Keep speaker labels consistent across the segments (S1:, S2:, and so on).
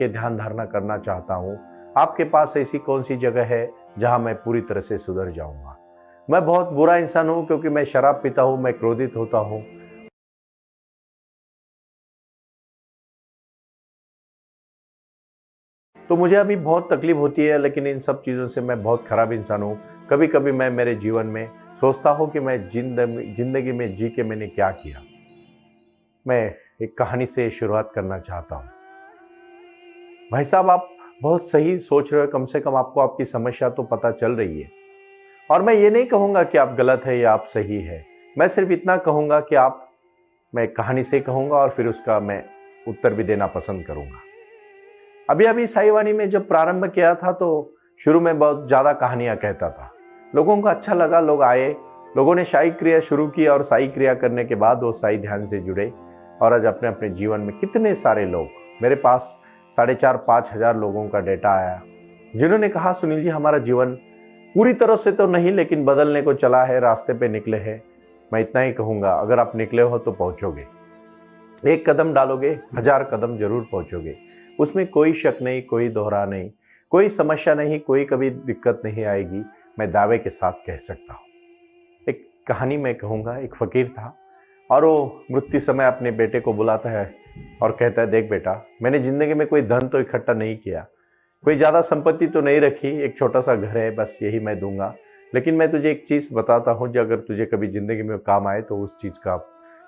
S1: के ध्यान धारणा करना चाहता हूँ। आपके पास ऐसी कौन सी जगह है जहाँ मैं पूरी तरह से सुधर जाऊँगा? मैं बहुत बुरा इंसान हूँ क्योंकि मैं शराब पीता हूँ, मैं क्रोधित होता हूँ। तो मुझे अभी बहुत तकलीफ होती है, लेकिन इन सब चीज़ों से मैं बहुत खराब इंसान हूँ। कभी कभी मैं मेरे जीवन में सोचता हूँ कि मैं जिंदगी में जी के मैंने क्या किया। मैं एक कहानी से शुरुआत करना चाहता हूँ। भाई साहब, आप बहुत सही सोच रहे हो, कम से कम आपको आपकी समस्या तो पता चल रही है। और मैं ये नहीं कहूँगा कि आप गलत है या आप सही है। मैं सिर्फ इतना कहूँगा कि मैं कहानी से कहूँगा और फिर उसका मैं उत्तर भी देना पसंद करूँगा। अभी अभी साईवाणी में जब प्रारंभ किया था तो शुरू में बहुत ज़्यादा कहानियाँ कहता था। लोगों को अच्छा लगा, लोग आए, लोगों ने साई क्रिया शुरू की और साई क्रिया करने के बाद वो साई ध्यान से जुड़े। और आज अपने अपने जीवन में कितने सारे लोग, मेरे पास 4,500-5 हज़ार लोगों का डेटा आया जिन्होंने कहा, सुनील जी हमारा जीवन पूरी तरह से तो नहीं लेकिन बदलने को चला है, रास्ते पे निकले हैं। मैं इतना ही कहूँगा, अगर आप निकले हो तो पहुँचोगे। एक कदम डालोगे, 1000 कदम जरूर पहुँचोगे। उसमें कोई शक नहीं, कोई दोहरा नहीं, कोई समस्या नहीं, कोई कभी दिक्कत नहीं आएगी। मैं दावे के साथ कह सकता हूँ। एक कहानी मैं कहूँगा, एक फकीर था और वो मृत्यु समय अपने बेटे को बुलाता है और कहता है, देख बेटा, मैंने ज़िंदगी में कोई धन तो इकट्ठा नहीं किया, कोई ज़्यादा संपत्ति तो नहीं रखी, एक छोटा सा घर है, बस यही मैं दूंगा। लेकिन मैं तुझे एक चीज़ बताता हूँ, जो अगर तुझे कभी ज़िंदगी में काम आए तो उस चीज़ का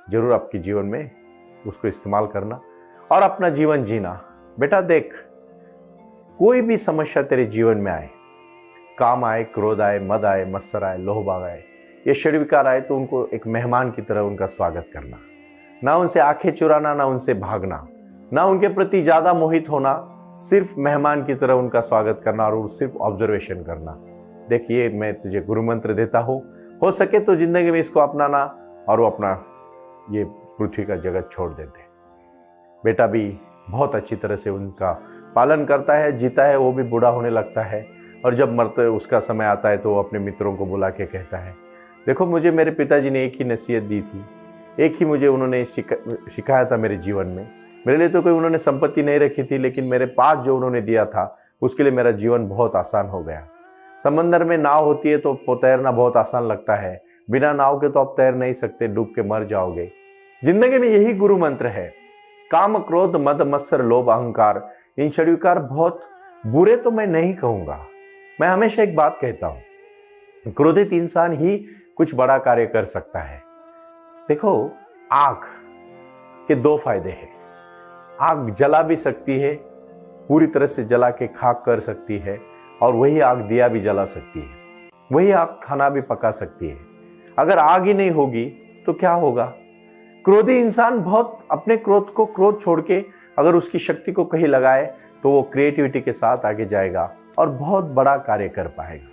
S1: जरूर आपके जीवन में उसको इस्तेमाल करना और अपना जीवन जीना। बेटा देख, कोई भी समस्या तेरे जीवन में आए, काम आए, क्रोध आए, मद आए, मत्सर आए, लोभ आए, ये षड विकार आए, तो उनको एक मेहमान की तरह उनका स्वागत करना। ना उनसे आंखें चुराना, ना उनसे भागना, ना उनके प्रति ज्यादा मोहित होना, सिर्फ मेहमान की तरह उनका स्वागत करना और सिर्फ ऑब्जर्वेशन करना। देखिए, मैं तुझे गुरु मंत्र देता हूँ, हो सके तो जिंदगी में इसको अपनाना और वो अपना ये पृथ्वी का जगत छोड़ देते। बेटा भी बहुत अच्छी तरह से उनका पालन करता है, जीता है। वो भी बूढ़ा होने लगता है और जब मरते उसका समय आता है तो वो अपने मित्रों को बुला के कहता है, देखो मुझे मेरे पिताजी ने एक ही नसीहत दी थी, एक ही मुझे उन्होंने सिखाया था मेरे जीवन में। मेरे लिए तो कोई उन्होंने संपत्ति नहीं रखी थी, लेकिन मेरे पास जो उन्होंने दिया था उसके लिए मेरा जीवन बहुत आसान हो गया। समंदर में नाव होती है तो तैरना बहुत आसान लगता है, बिना नाव के तो आप तैर नहीं सकते, डूब के मर जाओगे। जिंदगी में यही गुरु मंत्र है। काम, क्रोध, मद, मत्सर, लोभ, अहंकार, इन षड विकार बहुत बुरे तो मैं नहीं कहूंगा। मैं हमेशा एक बात कहता हूं, क्रोधित इंसान ही कुछ बड़ा कार्य कर सकता है। देखो, आग के दो फायदे हैं। आग जला भी सकती है, पूरी तरह से जला के खाक कर सकती है, और वही आग दिया भी जला सकती है, वही आग खाना भी पका सकती है। अगर आग ही नहीं होगी तो क्या होगा? क्रोधी इंसान बहुत अपने क्रोध को क्रोध छोड़ के अगर उसकी शक्ति को कहीं लगाए तो वो क्रिएटिविटी के साथ आगे जाएगा और बहुत बड़ा कार्य कर पाएगा।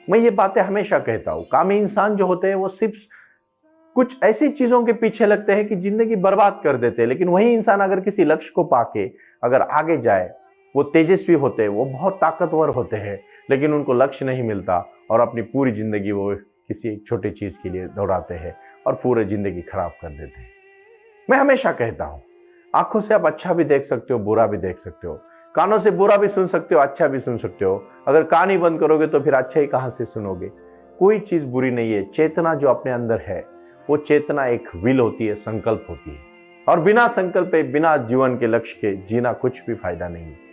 S1: मैं ये बातें हमेशा कहता हूँ। कामी इंसान जो होते हैं वो सिर्फ कुछ ऐसी चीजों के पीछे लगते हैं कि जिंदगी बर्बाद कर देते हैं, लेकिन वही इंसान अगर किसी लक्ष्य को पाके अगर आगे जाए, वो तेजस्वी होते हैं, वो बहुत ताकतवर होते हैं, लेकिन उनको लक्ष्य नहीं मिलता और अपनी पूरी जिंदगी वो किसी एक छोटी चीज के लिए दौड़ाते हैं और पूरी जिंदगी खराब कर देते हैं। मैं हमेशा कहता हूं, आंखों से आप अच्छा भी देख सकते हो, बुरा भी देख सकते हो, कानों से बुरा भी सुन सकते हो, अच्छा भी सुन सकते हो। अगर कान ही बंद करोगे तो फिर अच्छा ही कहां से सुनोगे? कोई चीज बुरी नहीं है। चेतना जो अपने अंदर है, वो चेतना एक विल होती है, संकल्प होती है, और बिना संकल्प पे, बिना जीवन के लक्ष्य के जीना कुछ भी फायदा नहीं है।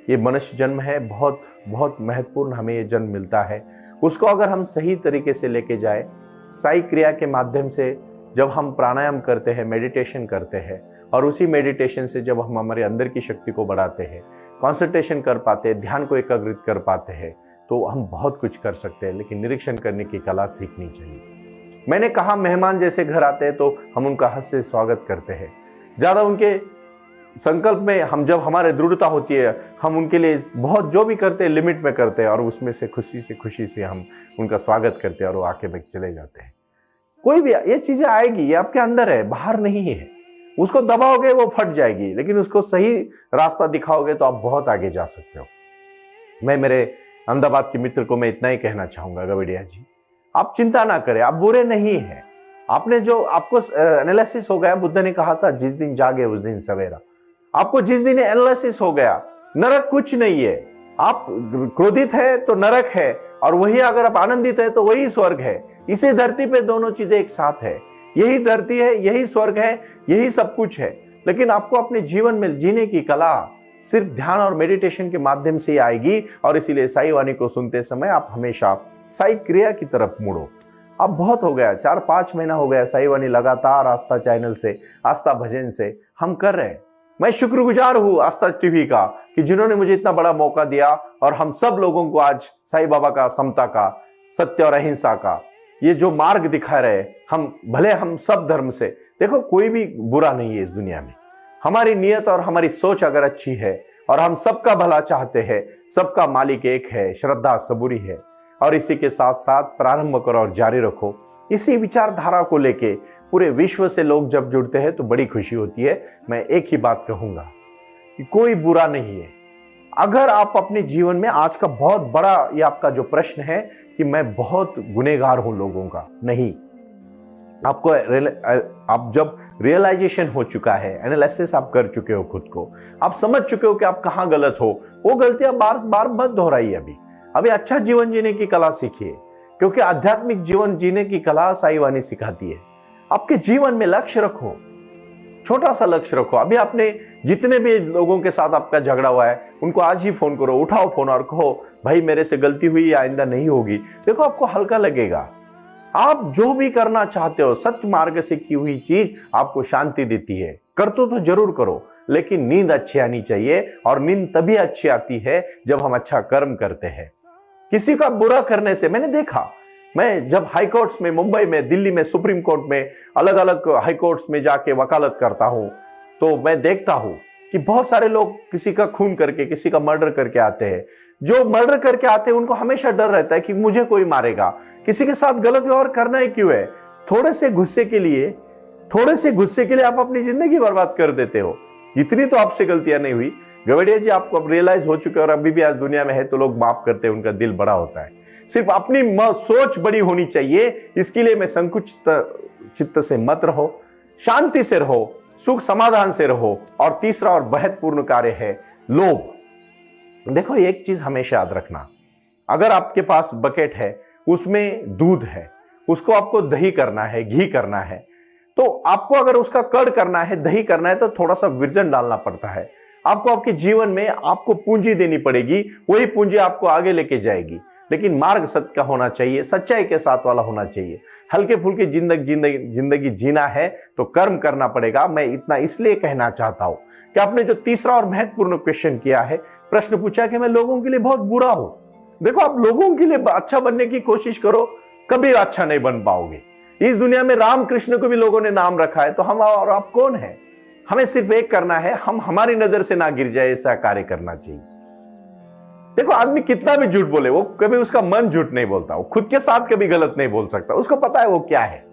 S1: ये मनुष्य जन्म है, बहुत बहुत महत्वपूर्ण हमें ये जन्म मिलता है। उसको अगर हम सही तरीके से लेके जाए, साई क्रिया के माध्यम से जब हम प्राणायाम करते हैं, मेडिटेशन करते हैं, और उसी मेडिटेशन से जब हम हमारे अंदर की शक्ति को बढ़ाते हैं, कंसंट्रेशन कर पाते हैं, ध्यान को एकाग्रित कर पाते हैं, तो हम बहुत कुछ कर सकते हैं। लेकिन निरीक्षण करने की कला सीखनी चाहिए। मैंने कहा, मेहमान जैसे घर आते हैं तो हम उनका हंस से स्वागत करते हैं। ज्यादा उनके संकल्प में हम, जब हमारे दृढ़ता होती है, हम उनके लिए बहुत जो भी करते हैं लिमिट में करते हैं, और उसमें से खुशी से हम उनका स्वागत करते हैं और वो आके में चले जाते हैं। कोई भी ये चीजें आएगी, ये आपके अंदर है, बाहर नहीं है। उसको दबाओगे वो फट जाएगी, लेकिन उसको सही रास्ता दिखाओगे तो आप बहुत आगे जा सकते हो। मैं मेरे अहमदाबाद के मित्र को मैं इतना ही कहना चाहूंगा, गवड़िया जी, आप चिंता ना करें, आप बुरे नहीं हैं। आपने जो आपको एनालिसिस हो गया, बुद्ध ने कहा था, जिस दिन जागे उस दिन सवेरा। आपको जिस दिन एनालिसिस हो गया नरक कुछ नहीं है। आप क्रोधित है तो नरक है, और वही अगर आप आनंदित है तो वही स्वर्ग है। इसी धरती पे दोनों चीजें एक साथ है। यही धरती है, यही स्वर्ग है, यही सब कुछ है। लेकिन आपको अपने जीवन में जीने की कला सिर्फ ध्यान और मेडिटेशन के माध्यम से ही आएगी। और इसीलिए साई वाणी को सुनते समय आप हमेशा साई क्रिया की तरफ मुड़ो। अब बहुत हो गया, 4-5 महीना हो गया साई वाणी लगातार आस्था चैनल से, आस्था भजन से हम कर रहे हैं। मैं शुक्रगुजार हूं आस्था टीवी का कि जिन्होंने मुझे इतना बड़ा मौका दिया, और हम सब लोगों को आज साईं बाबा का, समता का, सत्य और अहिंसा का ये जो मार्ग दिखा रहे, हम भले हम सब धर्म से, देखो कोई भी बुरा नहीं है इस दुनिया में। हमारी नियत और हमारी सोच अगर अच्छी है और हम सबका भला चाहते हैं, सबका मालिक एक है, श्रद्धा सबूरी है। और इसी के साथ साथ प्रारंभ करो और जारी रखो। इसी विचारधारा को लेके पूरे विश्व से लोग जब जुड़ते हैं तो बड़ी खुशी होती है। मैं एक ही बात कहूंगा कि कोई बुरा नहीं है। अगर आप अपने जीवन में, आज का बहुत बड़ा ये आपका जो प्रश्न है कि मैं बहुत गुनहगार हूं लोगों का, नहीं। आपको आप जब रियलाइजेशन हो चुका है, एनालिसिस आप कर चुके हो खुद को, आप समझ चुके हो कि आप कहां गलत हो, वो गलतियां बार बार मत दोहराइए। अभी अच्छा जीवन जीने की कला सीखिए, क्योंकि आध्यात्मिक जीवन जीने की कला साई वाणी सिखाती है। आपके जीवन में लक्ष्य रखो, छोटा सा लक्ष्य रखो। अभी आपने जितने भी लोगों के साथ आपका झगड़ा हुआ है, उनको आज ही फोन करो, उठाओ फोन और कहो भाई मेरे से गलती हुई, आइंदा नहीं होगी। देखो आपको हल्का लगेगा। आप जो भी करना चाहते हो, सत्य मार्ग से की हुई चीज आपको शांति देती है। कर तो जरूर करो, लेकिन नींद अच्छी आनी चाहिए। और नींद तभी अच्छी आती है जब हम अच्छा कर्म करते हैं। किसी का बुरा करने से, मैंने देखा, मैं जब हाई कोर्ट्स में, मुंबई में, दिल्ली में, सुप्रीम कोर्ट में, अलग अलग हाई कोर्ट्स में जाके वकालत करता हूं, तो मैं देखता हूं कि बहुत सारे लोग किसी का खून करके, किसी का मर्डर करके आते हैं। जो मर्डर करके आते हैं उनको हमेशा डर रहता है कि मुझे कोई मारेगा। किसी के साथ गलत व्यवहार करना ही क्यों है? थोड़े से गुस्से के लिए आप अपनी जिंदगी बर्बाद कर देते हो। इतनी तो आपसे गलतियां नहीं हुई। गवड़िया जी, आपको अब रियलाइज हो चुके और अभी भी आज दुनिया में है तो लोग माफ करते हैं, उनका दिल बड़ा होता है। सिर्फ अपनी सोच बड़ी होनी चाहिए। इसके लिए मैं संकुचित चित्त से मत रहो, शांति से रहो, सुख समाधान से रहो। और तीसरा और महत्वपूर्ण कार्य है लोभ। देखो एक चीज हमेशा याद रखना, अगर आपके पास बकेट है, उसमें दूध है, उसको आपको दही करना है, घी करना है, तो आपको अगर उसका कड़ करना है, दही करना है, तो थोड़ा सा विरजन डालना पड़ता है। आपको आपके जीवन में आपको पूंजी देनी पड़ेगी, वही पूंजी आपको आगे लेके जाएगी। लेकिन मार्ग सत्य का होना चाहिए, सच्चाई के साथ वाला होना चाहिए। हल्के फुल्के जिंदगी जीना है तो कर्म करना पड़ेगा। मैं इतना इसलिए कहना चाहता हूं कि आपने जो तीसरा और महत्वपूर्ण क्वेश्चन किया है, प्रश्न पूछा कि मैं लोगों के लिए बहुत बुरा हूं। देखो, आप लोगों के लिए अच्छा बनने की कोशिश करो, कभी अच्छा नहीं बन पाओगे। इस दुनिया में रामकृष्ण को भी लोगों ने नाम रखा है, तो हम और आप कौन है? हमें सिर्फ एक करना है, हम हमारी नजर से ना गिर जाए, ऐसा कार्य करना चाहिए। देखो, आदमी कितना भी झूठ बोले, वो कभी उसका मन झूठ नहीं बोलता, वो खुद के साथ कभी गलत नहीं बोल सकता, उसको पता है वो क्या है।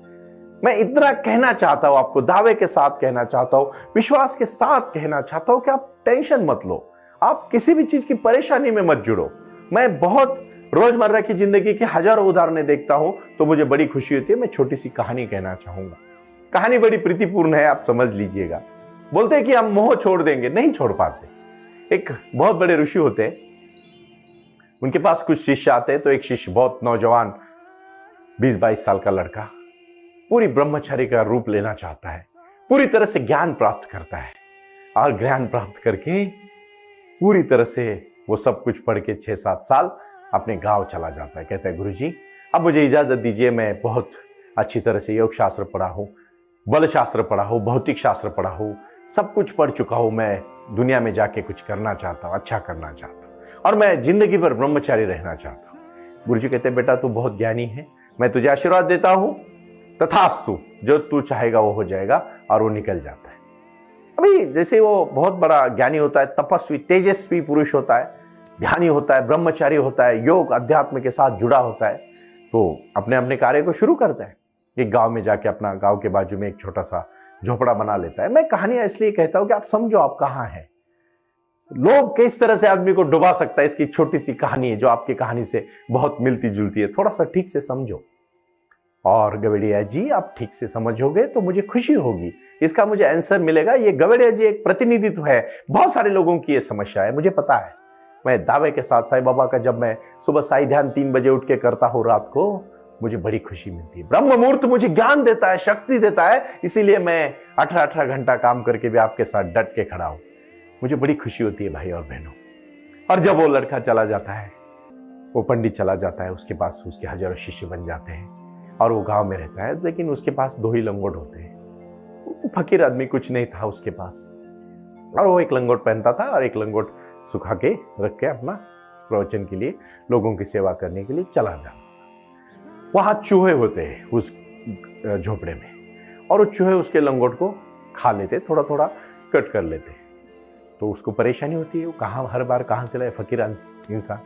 S1: मैं इतना कहना चाहता हूं आपको, दावे के साथ कहना चाहता हूं, विश्वास के साथ कहना चाहता हूं कि आप टेंशन मत लो, आप किसी भी चीज की परेशानी में मत जुड़ो। मैं बहुत रोजमर्रा की जिंदगी के हजारों उदाहरणें देखता हूं तो मुझे बड़ी खुशी होती है। मैं छोटी सी कहानी कहना चाहूंगा। कहानी बड़ी प्रीतिपूर्ण है, आप समझ लीजिएगा। बोलते हैं कि हम मोह छोड़ देंगे, नहीं छोड़ पाते। एक बहुत बड़े ऋषि होते हैं, उनके पास कुछ शिष्य आते हैं। तो एक शिष्य, बहुत नौजवान 20-22 साल का लड़का, पूरी ब्रह्मचर्य का रूप लेना चाहता है, पूरी तरह से ज्ञान प्राप्त करता है। और ज्ञान प्राप्त करके पूरी तरह से वो सब कुछ पढ़ के 6-7 साल अपने गांव चला जाता है। कहता है, गुरुजी अब मुझे इजाजत दीजिए, मैं बहुत अच्छी तरह से योग शास्त्र पढ़ा हूँ, बल शास्त्र पढ़ा हूँ, भौतिक शास्त्र पढ़ा हूँ, सब कुछ पढ़ चुका हूँ। मैं दुनिया में जाके कुछ करना चाहता हूँ, अच्छा करना चाहता हूँ, और मैं जिंदगी भर ब्रह्मचारी रहना चाहता हूँ। गुरुजी कहते हैं, बेटा तू बहुत ज्ञानी है, मैं तुझे आशीर्वाद देता हूँ, तथास्तु, जो तू चाहेगा वो हो जाएगा। और वो निकल जाता है। अभी जैसे वो बहुत बड़ा ज्ञानी होता है, तपस्वी, तेजस्वी पुरुष होता है, ध्यानी होता है, ब्रह्मचारी होता है, योग अध्यात्म के साथ जुड़ा होता है, तो अपने अपने कार्य को शुरू करता है। एक गांव में जाके अपना गांव के बाजू में एक छोटा सा झोपड़ा बना लेता है। मैं कहानियां इसलिए कहता हूं कि आप समझो आप कहां हैं, लोभ किस तरह से आदमी को डुबा सकता है। इसकी छोटी सी कहानी है जो आपकी कहानी से बहुत मिलती जुलती है, थोड़ा सा ठीक से समझो। और गवेड़िया जी आप ठीक से समझोगे तो मुझे खुशी होगी, इसका मुझे आंसर मिलेगा। ये गवेड़िया जी एक प्रतिनिधित्व है, बहुत सारे लोगों की ये समस्या है, मुझे पता है। मैं दावे के साथ साईं बाबा का जब मैं सुबह साई ध्यान 3 बजे उठ के करता हूँ रात को, मुझे बड़ी खुशी मिलती है। ब्रह्म मुहूर्त मुझे ज्ञान देता है, शक्ति देता है, इसीलिए मैं 18-18 घंटा काम करके भी आपके साथ डट के खड़ा हूं। मुझे बड़ी खुशी होती है भाई और बहनों। और जब वो लड़का चला जाता है, वो पंडित चला जाता है, उसके पास उसके हजारों शिष्य बन जाते हैं और वो गांव में रहता है, लेकिन उसके पास 2 ही लंगोट होते हैं। फकीर आदमी, कुछ नहीं था उसके पास, और वो एक लंगोट पहनता था और एक लंगोट सुखा के रख के अपना प्रवचन के लिए, लोगों की सेवा करने के लिए चला जाता। वहां चूहे होते हैं उस झोपड़े में, और वो चूहे उसके लंगोट को खा लेते, थोड़ा थोड़ा कट कर लेते। तो उसको परेशानी होती है, वो कहाँ हर बार कहाँ से लाए फकीर इंसान।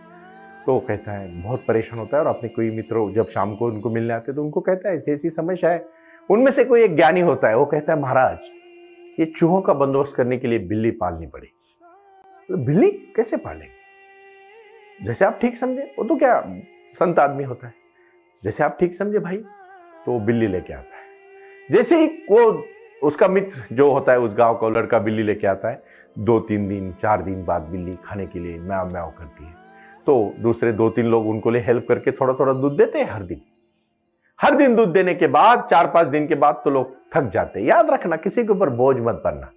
S1: तो वो कहता है, बहुत परेशान होता है, और अपने कोई मित्रों जब शाम को उनको मिलने आते तो उनको कहता है ऐसी ऐसी समस्या है। उनमें से कोई एक ज्ञानी होता है, वो कहता है महाराज ये चूहों का बंदोबस्त करने के लिए बिल्ली पालनी पड़ेगी। तो बिल्ली कैसे पालेंगे? जैसे आप ठीक समझे, वो तो क्या संत आदमी होता है, जैसे आप ठीक समझे भाई, तो बिल्ली लेके आता है। जैसे ही वो उसका मित्र जो होता है उस गांव का लड़का बिल्ली लेके आता है, 2-3 दिन 4 दिन बाद बिल्ली खाने के लिए म्याऊ म्याऊ करती है। तो दूसरे 2-3 लोग उनको लिए हेल्प करके थोड़ा थोड़ा दूध देते हैं हर दिन दूध देने के बाद 4-5 दिन के बाद तो लोग थक जाते हैं। याद रखना, किसी के ऊपर बोझ मत बनना।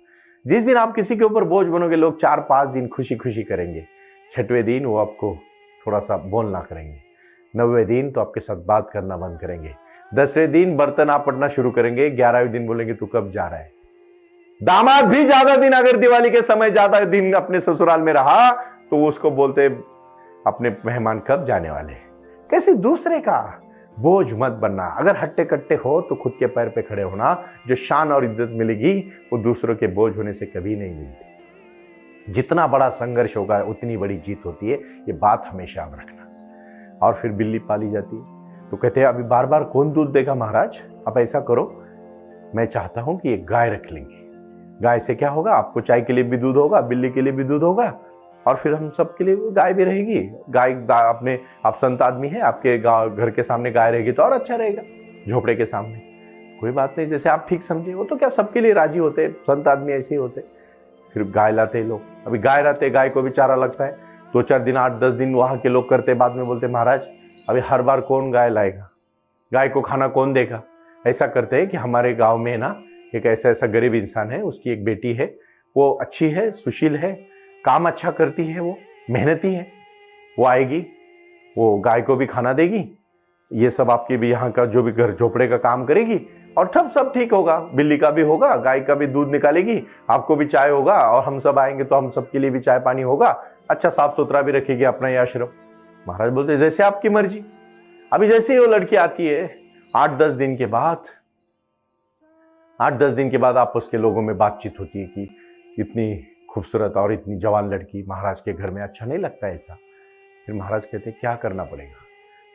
S1: जिस दिन आप किसी के ऊपर बोझ बनोगे, लोग 4-5 दिन खुशी खुशी करेंगे, 6वें दिन वो आपको थोड़ा सा बोलना करेंगे, 9वें दिन तो आपके साथ बात करना बंद करेंगे, 10वें दिन बर्तन आप पड़ना शुरू करेंगे, 11वें दिन बोलेंगे तू कब जा रहा है। दामाद भी ज्यादा दिन अगर दिवाली के समय ज्यादा दिन अपने ससुराल में रहा तो उसको बोलते अपने मेहमान कब जाने वाले। कैसे दूसरे का बोझ मत बनना। अगर हट्टे कट्टे हो तो खुद के पैर पे खड़े होना। जो शान और इज्जत मिलेगी वो दूसरों के बोझ होने से कभी नहीं मिलती। जितना बड़ा संघर्ष होगा उतनी बड़ी जीत होती है, ये बात हमेशा याद रखना। और फिर बिल्ली पाली जाती है। तो कहते हैं अभी बार बार कौन दूध देगा महाराज, आप ऐसा करो, मैं चाहता हूं कि एक गाय रख लेंगे। गाय से क्या होगा, आपको चाय के लिए भी दूध होगा, बिल्ली के लिए भी दूध होगा, और फिर हम सब के लिए गाय भी रहेगी। गाय अपने आप संत आदमी है, आपके घर के सामने गाय रहेगी तो और अच्छा रहेगा, झोपड़े के सामने। कोई बात नहीं, जैसे आप ठीक समझे। वो तो क्या सबके लिए राजी होते, संत आदमी ऐसे ही होते। फिर गाय लाते हैं लोग। अभी गाय लाते, गाय को भी चारा लगता है, 2-4 दिन 8-10 दिन वहां के लोग करते, बाद में बोलते महाराज अभी हर बार कौन गाय लाएगा, गाय को खाना कौन देगा। ऐसा करते हैं कि हमारे गाँव में ना एक ऐसा गरीब इंसान है, उसकी एक बेटी है, वो अच्छी है, सुशील है, काम अच्छा करती है, वो मेहनती है, वो आएगी, वो गाय को भी खाना देगी, ये सब आपके भी यहाँ का जो भी घर झोपड़े का काम करेगी, और तब सब ठीक होगा। बिल्ली का भी होगा, गाय का भी दूध निकालेगी, आपको भी चाय होगा, और हम सब आएंगे तो हम सबके लिए भी चाय पानी होगा, अच्छा साफ सुथरा भी रखेगी अपना ये आश्रम। महाराज बोलते जैसे आपकी मर्जी। अभी जैसे ही वो लड़की आती है, 8-10 दिन के बाद 8-10 दिन के बाद आपस के लोगों में बातचीत होती है कि इतनी खूबसूरत और इतनी जवान लड़की महाराज के घर में अच्छा नहीं लगता ऐसा। फिर महाराज कहते क्या करना पड़ेगा।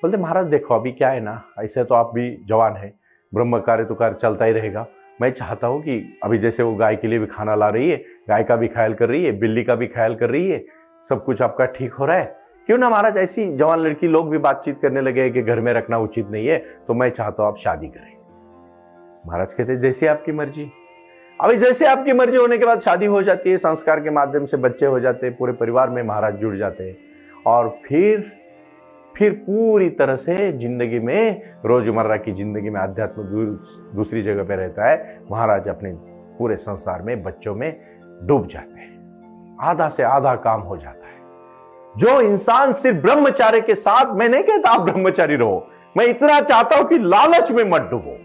S1: बोलते महाराज देखो अभी क्या है ना, ऐसे तो आप भी जवान है, ब्रह्म कार्य तो कार्य चलता ही रहेगा। मैं चाहता हूँ कि अभी जैसे वो गाय के लिए भी खाना ला रही है, गाय का भी ख्याल कर रही है, बिल्ली का भी ख्याल कर रही है, सब कुछ आपका ठीक हो रहा है, क्यों ना महाराज ऐसी जवान लड़की लोग भी बातचीत करने लगे कि घर में रखना उचित नहीं है, तो मैं चाहता हूँ आप शादी करें। महाराज कहते जैसे आपकी मर्जी। अभी जैसे आपकी मर्जी होने के बाद शादी हो जाती है, संस्कार के माध्यम से बच्चे हो जाते हैं, पूरे परिवार में महाराज जुड़ जाते हैं, और फिर पूरी तरह से जिंदगी में, रोजमर्रा की जिंदगी में अध्यात्म दूसरी जगह पे रहता है। महाराज अपने पूरे संसार में बच्चों में डूब जाते हैं, आधा से आधा काम हो जाता है। जो इंसान सिर्फ ब्रह्मचार्य के साथ, मैं नहीं कहता आप ब्रह्मचारी रहो, मैं इतना चाहता हूं कि लालच में मत डूबो।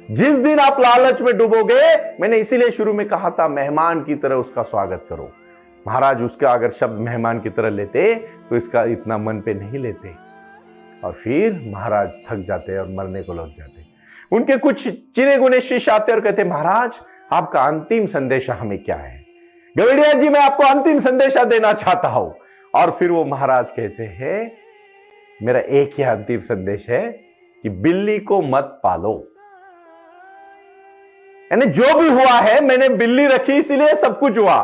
S1: जिस दिन आप लालच में डूबोगे, मैंने इसीलिए शुरू में कहा था मेहमान की तरह उसका स्वागत करो। महाराज उसका अगर शब्द मेहमान की तरह लेते तो इसका इतना मन पे नहीं लेते, और फिर महाराज थक जाते और मरने को लग जाते। उनके कुछ चिने गुने शिष्य आते और कहते महाराज आपका अंतिम संदेशा हमें क्या है। गवेड़िया जी मैं आपको अंतिम संदेशा देना चाहता हूं। और फिर वो महाराज कहते हैं मेरा एक ही अंतिम संदेश है कि बिल्ली को मत पालो। यानी जो भी हुआ है, मैंने बिल्ली रखी इसीलिए सब कुछ हुआ।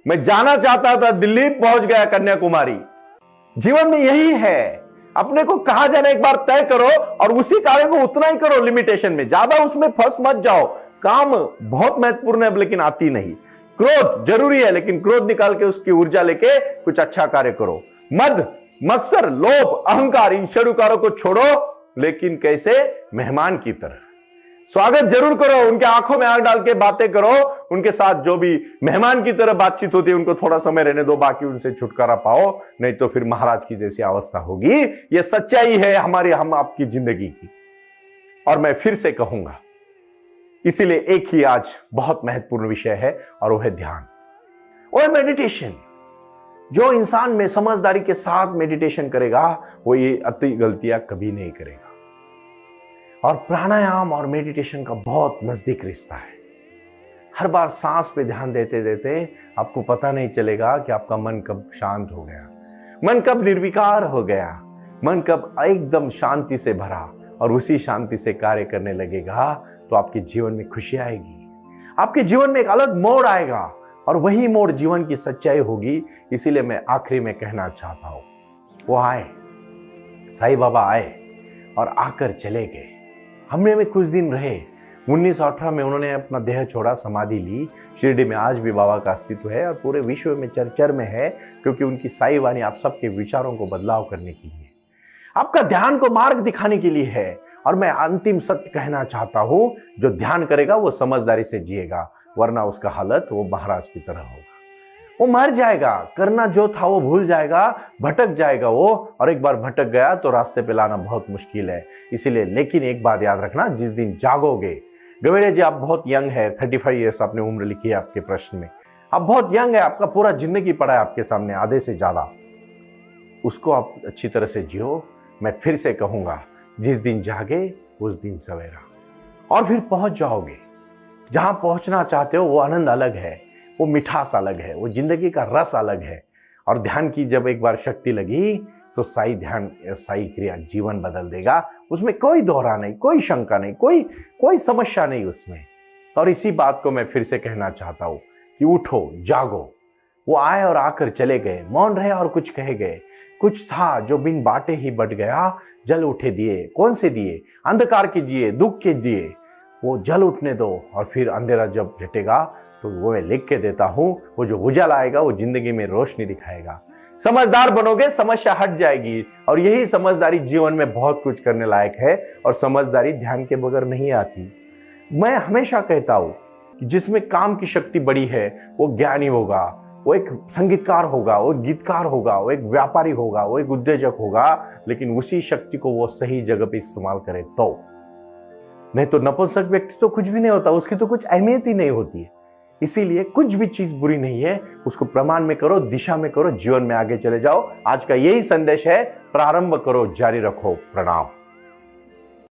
S1: मैं जाना चाहता था दिल्ली, पहुंच गया कन्याकुमारी। जीवन में यही है, अपने को कहां जाना एक बार तय करो और उसी कार्य को उतना ही करो, लिमिटेशन में, ज्यादा उसमें फंस मत जाओ। काम बहुत महत्वपूर्ण है लेकिन आती नहीं। क्रोध जरूरी है लेकिन क्रोध निकाल के उसकी ऊर्जा लेके कुछ अच्छा कार्य करो। मद, मत्सर, लोभ, अहंकार, इन षडुकारों को छोड़ो, लेकिन कैसे? मेहमान की तरह स्वागत जरूर करो, उनके आंखों में आंख डाल के बातें करो, उनके साथ जो भी मेहमान की तरह बातचीत होती है उनको थोड़ा समय रहने दो, बाकी उनसे छुटकारा पाओ, नहीं तो फिर महाराज की जैसी अवस्था होगी। यह सच्चाई है हम आपकी जिंदगी की। और मैं फिर से कहूंगा, इसीलिए एक ही आज बहुत महत्वपूर्ण विषय है और वो है ध्यान और मेडिटेशन। जो इंसान में समझदारी के साथ मेडिटेशन करेगा वो ये अति गलतियां कभी नहीं करेगा। और प्राणायाम और मेडिटेशन का बहुत नजदीक रिश्ता है। हर बार सांस पे ध्यान देते देते आपको पता नहीं चलेगा कि आपका मन कब शांत हो गया, मन कब निर्विकार हो गया, मन कब एकदम शांति से भरा और उसी शांति से कार्य करने लगेगा तो आपके जीवन में खुशी आएगी, आपके जीवन में एक अलग मोड़ आएगा और वही मोड़ जीवन की सच्चाई होगी। इसीलिए मैं आखिरी में कहना चाहता हूं, वो आए, साईं बाबा आए और आकर चले गए। हमने में कुछ दिन रहे। 1918 में उन्होंने अपना देह छोड़ा, समाधि ली। शिरडी में आज भी बाबा का अस्तित्व है और पूरे विश्व में चर्चा में है, क्योंकि उनकी साई वाणी आप सबके विचारों को बदलाव करने के लिए, आपका ध्यान को मार्ग दिखाने के लिए है। और मैं अंतिम सत्य कहना चाहता हूं, जो ध्यान करेगा वो समझदारी से जिएगा, वरना उसका हालत वो महाराज की तरह होगा। वो मर जाएगा, करना जो था वो भूल जाएगा, भटक जाएगा वो, और एक बार भटक गया तो रास्ते पे लाना बहुत मुश्किल है। इसीलिए लेकिन एक बात याद रखना, जिस दिन जागोगे, गवेड़े जी आप बहुत यंग है, 35 ईयर्स आपने उम्र लिखी है आपके प्रश्न में, आप बहुत यंग है, आपका पूरा जिंदगी पड़ा है आपके सामने, आधे से ज्यादा, उसको आप अच्छी तरह से जियो। मैं फिर से कहूंगा, जिस दिन जागे उस दिन सवेरा, और फिर पहुंच जाओगे जहां पहुंचना चाहते हो। वो आनंद अलग है, वो मिठास अलग है, वो जिंदगी का रस अलग है। और ध्यान की जब एक बार शक्ति लगी तो साई ध्यान, साई क्रिया जीवन बदल देगा। उसमें कोई दोहरा नहीं, कोई शंका नहीं, कोई समस्या नहीं उसमें। और इसी बात को मैं फिर से कहना चाहता हूं कि उठो, जागो। वो आए और आकर चले गए, मौन रहे और कुछ कहे गए। कुछ था जो बिन बांटे ही बट गया, जल उठे दिए। कौन से दिए? अंधकार के दिए, दुख के दिए। वो जल उठने दो और फिर अंधेरा जब झटेगा तो वो मैं लिख के देता हूं, वो जो उजाला आएगा वो जिंदगी में रोशनी दिखाएगा। समझदार बनोगे, समस्या हट जाएगी। और यही समझदारी जीवन में बहुत कुछ करने लायक है। और समझदारी ध्यान के बगैर नहीं आती। मैं हमेशा कहता हूं कि जिसमें काम की शक्ति बड़ी है वो ज्ञानी होगा, वो एक संगीतकार होगा, वो गीतकार होगा, वो एक व्यापारी होगा, वो एक उद्योजक होगा। लेकिन उसी शक्ति को वो सही जगह पे इस्तेमाल करे तो, नहीं तो नपुंसक व्यक्ति तो कुछ भी नहीं होता, उसकी तो कुछ अहमियत ही नहीं होती है। इसीलिए कुछ भी चीज बुरी नहीं है, उसको प्रमाण में करो, दिशा में करो, जीवन में आगे चले जाओ। आज का यही संदेश है, प्रारंभ करो, जारी रखो। प्रणाम।